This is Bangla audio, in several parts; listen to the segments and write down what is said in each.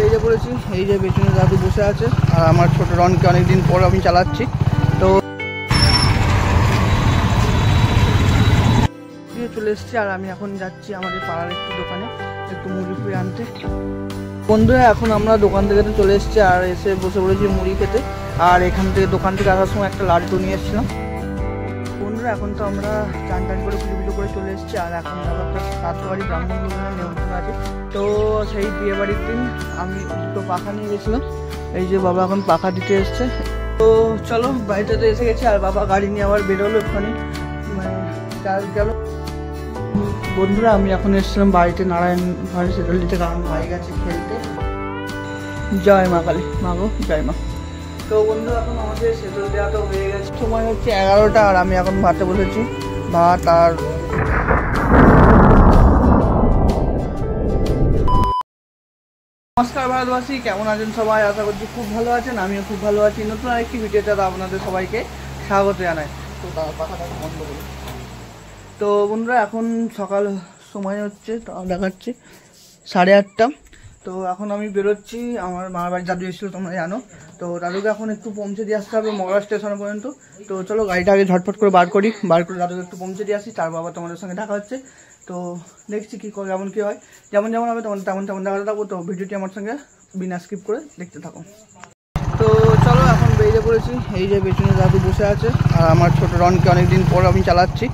বেরিয়ে পড়েছি। এই যে পেছনে দাদু বসে আছে আর আমার ছোট রনকে অনেকদিন পর আমি চালাচ্ছি। তো চলে এসেছি আর আমি এখন যাচ্ছি আমাদের পাড়ার একটু দোকানে একটু মুড়ি ফুড়ি আনতে। বন্ধুরা এখন আমরা দোকান থেকে তো চলে এসেছি আর এসে বসে পড়েছি মুড়ি খেতে। আর এখান থেকে দোকান থেকে আসার সময় একটা লাড্ডু নিয়ে এসেছিলাম। বন্ধুরা এখন তো আমরা চান টান করে পুজো করে চলে এসেছি আর এখন যাবো একটা সাতবাড়ি ব্রাহ্মণ ভোজনের নিমন্ত্রণ আছে। তো সেই বিয়ে বাড়ির দিন আমি দুটো পাখা নিয়ে গেছিলাম। এই যে বাবা এখন পাখা দিতে এসছে। তো চলো বাড়িতে তো এসে গেছি আর বাবা গাড়ি নিয়ে আবার বেরোলো ওখানে মানে গেল। বন্ধুরা আমি এখন এসেছিলাম বাড়িতে নারায়ণ ঘরে সেটল দিতে, কারণ ভাই গেছে খেলতে। জয় মা কালী, মা গো জয় মা। তো বন্ধু এখন আমাদের সেটল দেওয়া তো হয়ে গেছে, সময় হচ্ছে 11টা আর আমি এখন ভাতে বসেছি। ভাত আর নমস্কার ভারতবাসী, কেমন আছেন সবাই? আশা করছি খুব ভালো আছেন, আমিও খুব ভালো আছি। নতুন আরেকটি ভিডিওতে আপনাদের সবাইকে স্বাগত জানাই। তো তার পাখাটা বন্ধ করি। তো বন্ধুরা এখন সকাল সময় হচ্ছে, দেখাচ্ছি 8:30। তো এখন আমি বেরোচ্ছি, আমার মামার বাড়ি দাদু এসেছিলো তোমরা জানো। তো দাদুকে এখন একটু পৌঁছে দিয়ে আসতে হবে মগরা স্টেশন পর্যন্ত। তো চলো গাড়িটা আগে ঝটপট করে বার করে দাদুকে একটু পৌঁছে দিয়ে আসি, তার বাবা তোমাদের সঙ্গে দেখা হচ্ছে। তো দেখছি কী করে, কেমন কী হয়, যেমন হবে তেমন দেখাতে থাকবো। তো ভিডিওটি আমার সঙ্গে বিনা স্কিপ করে দেখতে থাকো। তো চলো এখন বেরিয়ে পড়েছি। এই যে পেছনে দাদু বসে আছে আর আমার ছোট রনকে অনেকদিন পর আমি চালাচ্ছি।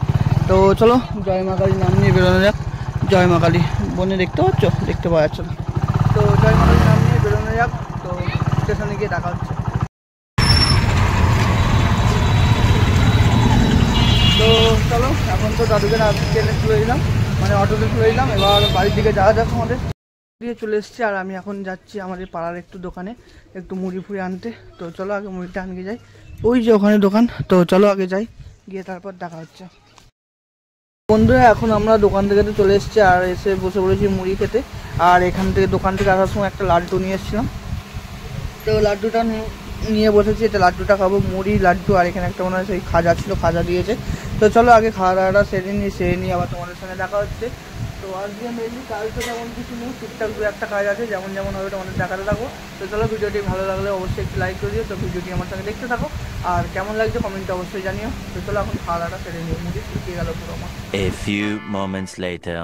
তো চলো জয় মা কালীর নাম নিয়ে বেরোনো যাক। জয় মা কালী বনে দেখতে পাচ্ছ, দেখতে পাওয়া যাচ্ছে না। তো জয় মা কালীর নাম নিয়ে বেরোনো যাক। তো স্টেশনে গিয়ে দেখা হচ্ছে। তো চলো এখন তো দাদুকে ট্রেনে তুলে দিলাম, মানে অটোতে তুলে দিলাম। এবার বাড়ির দিকে যাওয়া যাক। আমাদের দিয়ে চলে এসেছি আর আমি এখন যাচ্ছি আমাদের পাড়ার একটু দোকানে একটু মুড়ি ফুড়ি আনতে। তো চলো আগে মুড়িটা আনতে যাই, ওই যে ওখানে দোকান। তো চলো আগে যাই, গিয়ে তারপর দেখা হচ্ছে। বন্ধুরা এখন আমরা দোকান থেকে তো চলে এসেছি আর এসে বসে পড়েছি মুড়ি খেতে। আর এখান থেকে দোকান থেকে আসার সময় একটা লাড্ডু নিয়ে এসেছিলাম। তো লাড্ডুটা নিয়ে বসেছি, এটা লাড্ডুটা খাবো, মুড়ি লাড্ডু। আর এখানে একটা মনে হয় সেই খাজা ছিল, খাজা দিয়েছে। তো চলো আগে খাওয়া দাওয়াটা সেরে নিয়ে আবার তোমাদের সঙ্গে দেখা হচ্ছে। তো আজকে মেনলি কাজ তো তেমন কিছু নেই, টুকটাক দু একটা কাজ আছে, যেমন হবে তোমাদের দেখাতে থাকো। তো চলো ভিডিওটি ভালো লাগলে অবশ্যই একটু লাইক করে দিও। তো ভিডিওটি আমার সঙ্গে দেখতে থাকো আর কেমন লাগছে কমেন্টে অবশ্যই জানিও। তো চলো এখন খাওয়া দাওয়াটা সেরে নিও, মুড়ি শুকিয়ে গেল পুরো আমার। A few moments later.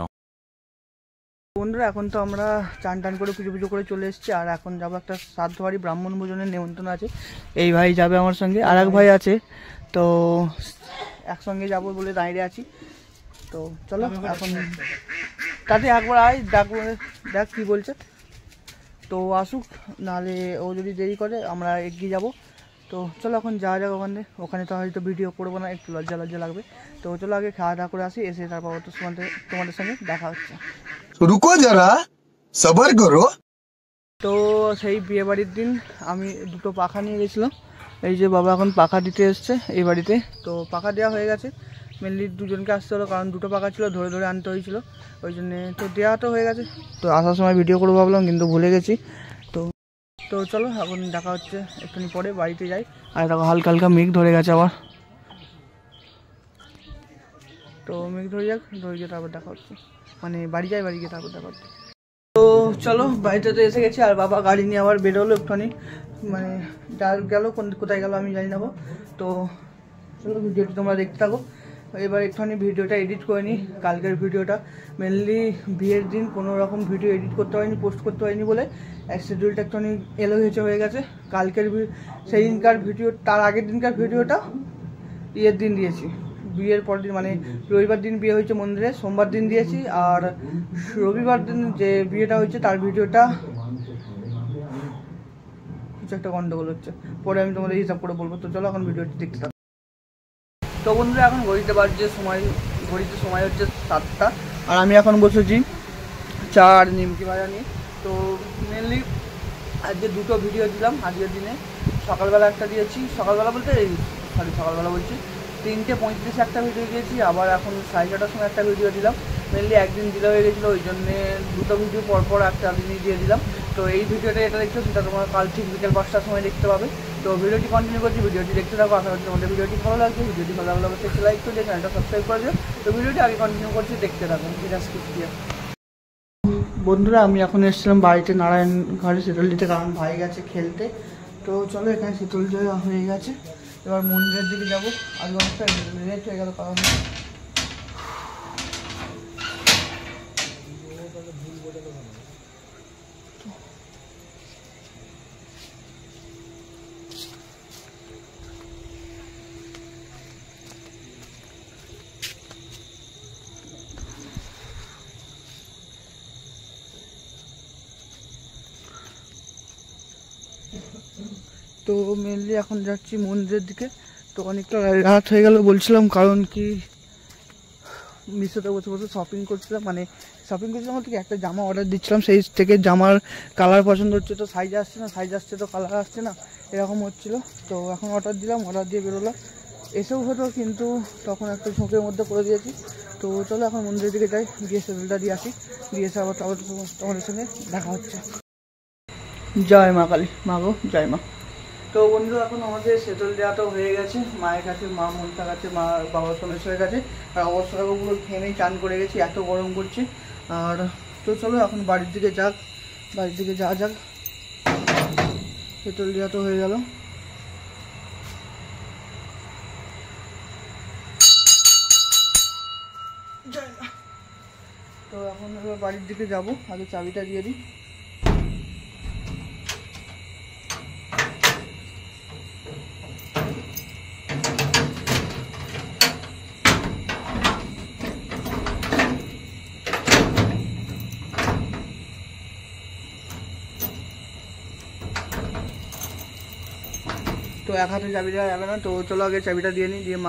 বন্ধুরা এখন তো আমরা চান টান করে পুজো করে চলে এসেছি আর এখন যাবো একটা সাতবাড়ি ব্রাহ্মণ ভোজনের নিমন্ত্রণ আছে। এই ভাই যাবে আমার সঙ্গে, আর এক ভাই আছে। তো একসঙ্গে যাবো বলে দাঁড়িয়ে আছি। তো চলো এখন তাতে একবার আয় দেখ কী বলছে। তো আসুক, নাহলে ও যদি দেরি করে আমরা এগিয়ে যাব। তো চলো এখন যাওয়া যাক ওখানে তো হয়তো ভিডিও করবো না, একটু লজ্জা লাগবে। তো চলো আগে খাওয়া দাওয়া করে আসি, এসে তারপর তো তোমাদের সঙ্গে দেখা হচ্ছে। রুকো যারা, সবর করো। তো সেই বিয়ে বাড়ির দিন আমি দুটো পাখা নিয়ে গেছিলাম। এই যে বাবা এখন পাখা দিতে এসছে এই বাড়িতে। তো পাখা দেওয়া হয়ে গেছে, মেনলি দুজনকে আসতে হলো, কারণ দুটো পাখা ছিল, ধরে আনতে হয়েছিল, ওই জন্যে। তো দেওয়া তো হয়ে গেছে। তো আসার সময় ভিডিও করবো ভাবলাম, কিন্তু ভুলে গেছি। তো চলো এখন দেখা হচ্ছে একটুখানি পরে, বাড়িতে যাই। আর দেখো হালকা মেঘ ধরে গেছে আবার। তো মেঘ ধরে গিয়ে তারপর দেখা হচ্ছে, মানে বাড়ি গিয়ে তারপর দেখা হচ্ছে। তো চলো বাড়িতে তো এসে গেছি আর বাবা গাড়ি নিয়ে আবার বেরোলো একটুখানি, মানে গেল কোথায় গেল আমি জানি না। তো চলো ভিডিওটি তোমরা দেখতে থাকো। এবার একটুখানি ভিডিওটা এডিট করে নিই, কালকের ভিডিওটা। মেনলি বিয়ের দিন কোনো রকম ভিডিও এডিট করতে হয়নি, পোস্ট করতে হয়নি বলে শিডিউলটা একটুখানি এলোহেচে হয়ে গেছে। কালকের সেই দিনকার ভিডিও, তার আগের দিনকার ভিডিওটা ইয়ের দিন দিয়েছি, বিয়ের পরের দিন, মানে রবিবার দিন বিয়ে হয়েছে মন্দিরে, সোমবার দিন দিয়েছি। আর রবিবার দিন যে বিয়েটা হয়েছে তার ভিডিওটা কিছু একটা গন্ডগোল হচ্ছে, পরে আমি তোমাদের হিসাব করে বলবো। তো চলো এখন ভিডিওটি দেখতে থাকো। তো বন্ধুরা এখন ঘড়িতে সময় হচ্ছে 7টা আর আমি এখন বসেছি চা আর নিমকি ভাজা নিয়ে। তো মেনলি আজকে দুটো ভিডিও দিলাম আজকের দিনে। সকালবেলা একটা দিয়েছি, সকালবেলা বলতে সকালবেলা বলছি 3:35 একটা ভিডিও দিয়েছি, আবার এখন 6:30টার সময় একটা ভিডিও দিলাম। মেনলি একদিন দিলে হয়ে গেছিলো, ওই জন্যে দুটো ভিডিও পরপর একটা দিনই দিয়ে দিলাম। তো এই ভিডিওটা এটা দেখছো, সেটা তোমার কাল ঠিক বিকেল 5টার সময় দেখতে পাবে। তো ভিডিওটি কন্টিনিউ করছি, ভিডিওটি দেখতে থাকো। আশা করছি তোমাদের ভিডিওটি ভালো লাগছে। ভিডিওটি ভালো লাগলে অবশ্যই একটু লাইক করে দিয়ে চ্যানেলটা সাবস্ক্রাইব করে দিও। তো ভিডিওটি আগে কন্টিনিউ করছি, দেখতে থাকো বিনা স্কিপ দিয়ে। বন্ধুরা আমি এখন এসেছিলাম বাড়িতে নারায়ণ ঘরে শীতল দিতে, কারণ ভাই গেছে খেলতে। তো চলো এখানে শীতল জয় হয়ে গেছে, এবার মন্দিরের দিকে যাবো। আজ অনেকটা লেট হয়ে গেল, কারণ তো মেনলি এখন যাচ্ছি মন্দিরের দিকে। তো অনেকটা রাত হয়ে গেল বলছিলাম, কারণ কি মিশোতে বসে বসে শপিং করছিলাম, মানে শপিং করছিলাম বলতে কি একটা জামা অর্ডার দিচ্ছিলাম, সেই থেকে জামার কালার পছন্দ হচ্ছে তো সাইজ আসছে না, সাইজ আসছে তো কালার আসছে না, এরকম হচ্ছিলো। তো এখন অর্ডার দিলাম, অর্ডার দিয়ে বেরোলাম, এসেও হতো কিন্তু তখন একটা ঝোঁকের মধ্যে করে দিয়েছি। তো চলো এখন মন্দিরের দিকে যাই, গিয়ে সেলটা দিয়ে আসি, দিয়ে এসে আবার তোমাদের সঙ্গে দেখা হচ্ছে। জয় মা কালী, মা গো জয় মা। তো বন্ধু এখন আমাদের সেতল দেওয়াটাও হয়ে গেছে, মায়ের কাছে, মা মনসার কাছে, মা বাবা সোমেশ্বরের কাছে। আর অবশ্যই পুরো ঘেমেই চান করে গেছি, এত গরম করছে। আর তো চলো এখন বাড়ির দিকে যাক, বাড়ির দিকে যাওয়া যাক। সেতল দেওয়া তো হয়ে গেল। তো এখন এবার বাড়ির দিকে যাব, আগে চাবিটা দিয়ে দিই। তো এক হাতে চাবি দেওয়া যাবে না, তো চলো আগে চাবিটা দিয়ে নিই, দিয়ে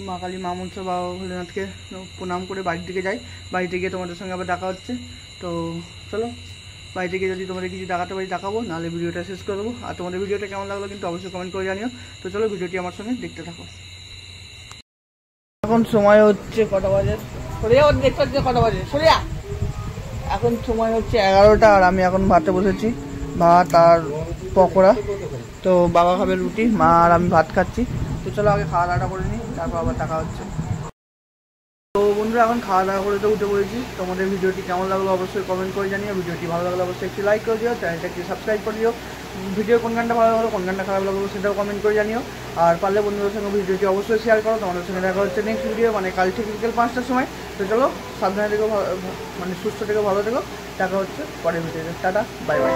মা কালী, মা মনসা, বাবা ভোলেনাথকে প্রণাম করে বাড়ির দিকে যাই। বাড়িতে গিয়ে তোমাদের সঙ্গে আবার দেখা হচ্ছে। তো চলো বাড়িতে গিয়ে যদি তোমাদের কিছু দেখাতে পারি দেখাবো, নাহলে ভিডিওটা শেষ করে দেবো। আর তোমাদের ভিডিওটা কেমন লাগলো কিন্তু অবশ্যই কমেন্ট করে জানিও। তো চলো ভিডিওটি আমার সঙ্গে দেখতে থাকো। এখন সময় হচ্ছে কটা বাজে, সরিয়া দেখতে হচ্ছে কটা বাজে, সরিয়া। এখন সময় হচ্ছে 11টা, আর আমি এখন ভাতে বসেছি, ভাত আর পকোড়া। তো বাবা খাবে রুটি, মা আর আমি ভাত খাচ্ছি। তো চলো আগে খাওয়া দাওয়াটা করে নিই, তারপর আবার দেখা হচ্ছে। তো বন্ধুরা এখন খাওয়া দাওয়া করে তো উঠে পড়েছি। তোমাদের ভিডিওটি কেমন লাগলো অবশ্যই কমেন্ট করে জানিও। ভিডিওটি ভালো লাগলে অবশ্যই একটি লাইক করে দিও, চ্যানেলটা একটি সাবস্ক্রাইব করে দিও। ভিডিও কোন গানটা ভালো লাগলো, কোন গানটা খারাপ লাগলো সেটাও কমেন্ট করে জানিও। আর পারলে বন্ধুদের সঙ্গে ভিডিওটি অবশ্যই শেয়ার করো। তোমাদের সঙ্গে দেখা হচ্ছে নেক্সট ভিডিও, মানে কাল ঠিক বিকেল 5টার সময়। তো চলো সাবধানে থেকো, মানে সুস্থ থেকো, ভালো থেকো, দেখা হচ্ছে পরের ভিডিওতে। Tata, bye bye.